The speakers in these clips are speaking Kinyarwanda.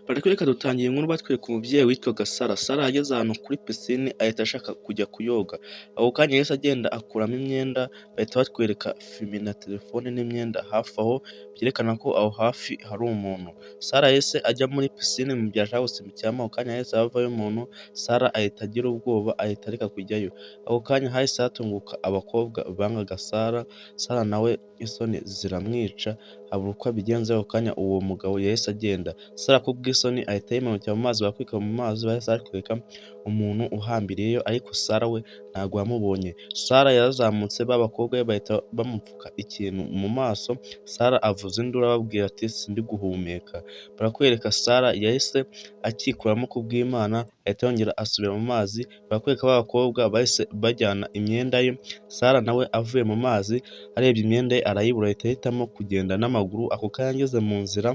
Baratwereka dutangiye inkuru batwereka umubyeyi witwaga Sara. Sara yageze ahantu kuri pisine ahita ashaka kujya kuyoga. Ako kanya yahise agenda akuramo imyenda, bahita batwereka fime na telefone n'imyenda hafi aho, byerekana ko aho hafi hari umuntu. Sara yahise ajya muri pisine mu gihe ashaka gusimbukiramo, ako kanya hahise havayo umuntu, Sara ahita agira ubwoba ahita areka kujyayo. Ako kanya hahise hatunguka abakobwa bangaga Sara, Sara nawe isoni ziramwica abura uko abigenza. Ako kanya uwo mugabo yahise agenda. Sara kubw'isoni ahita yimanukira mu mazi, bakwika mu mazi bahise batwereka umuntu uhambiriyeyo, ariko Sara we ntabwo yamubonye. Sara yarazamutse ba bakobwa be bahita bamupfuka ikintu mu maso, Sara avuza induru ababwira ati sindi guhumeka. Barakwereka Sara yahise akikuramo kubw'Imana, ahita yongera asubira mu mazi. Barakwereka ba bakobwa bahise bajyana imyenda ye, Sara nawe avuye mu mazi arebye imyenda ye arayibura, ahita ahitamo kugenda n'amaguru. Ako kanya ageze mu nzira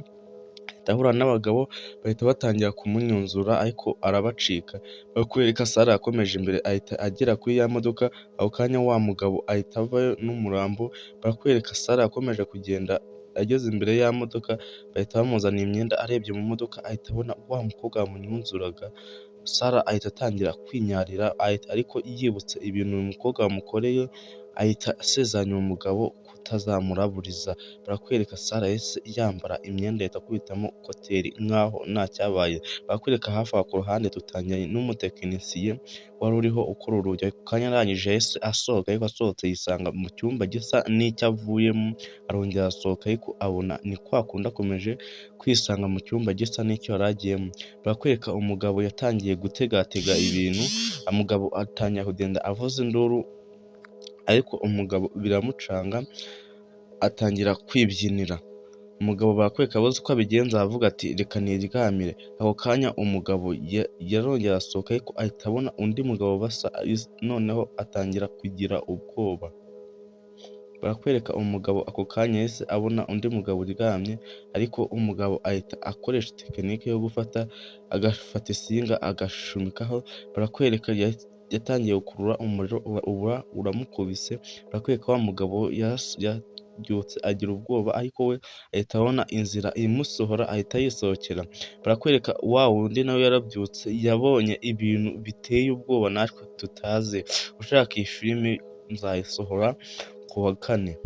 ahita ahura n'abagabo bahita batangira kumunyunzura ariko arabacika. Barakwereka Sara yakomeje imbere ahita agera kuri ya modoka, ako kanya wa mugabo ahita avayo n'umurambo. Barakwereka Sara yakomeje kugenda ageze imbere ya modoka, bahita bamuzanira imyenda, arebye mu modoka ahita abona wa mukobwa wamunyunzuraga. Sara ahita atangira kwinyarira ariko yibutse ibintu uyu mukobwa wamukoreye, ahita asezeranya uwo mugabo kutazamuraburiza. Barakwereka Sara yahise yambara imyenda ahita akubitamo koteri nk'aho nta cyabaye. Barakwereka hafi aho ku ruhande dutangiranye n'umutekinisiye wari uriho ukora urugi. Ako kanya arangije yahise asohoka, ariko asohotse yisanga mu cyumba gisa n'icyo avuyemo, arongera asohoka ariko abona ni kwa kundi akomeje kwisanga mu cyumba gisa n'icyo yari agiyemo. Barakwereka umugabo yatangiye gutegatega ibintu, umugabo atangira kugenda avuza induru, ariko umugabo biramucanga atangira kwibyinira. Umugabo barakwereka abuze uko abigenza aravuga ati reka niryamire. Ako kanya umugabo yarongera asohoka ariko ahita abona undi mugabo basa, noneho atangira kugira ubwoba. Barakwereka umugabo ako kanya yahise abona undi mugabo uryamye, ariko umugabo ahita akoresha tekinike yo agafata isinga agashumikaho. Barakwereka yatangiye gukurura umuriro uramukubise. Barakwereka wa mugabo yabyutse agira ubwoba, ariko we ahita abona inzira imusohora ahita yisohokera. Barakwereka wa wundi nawe yarabyutse yabonye ibintu biteye ubwoba natwe tutazi. Ushaka iyi filimi nzayisohora ku wa 4.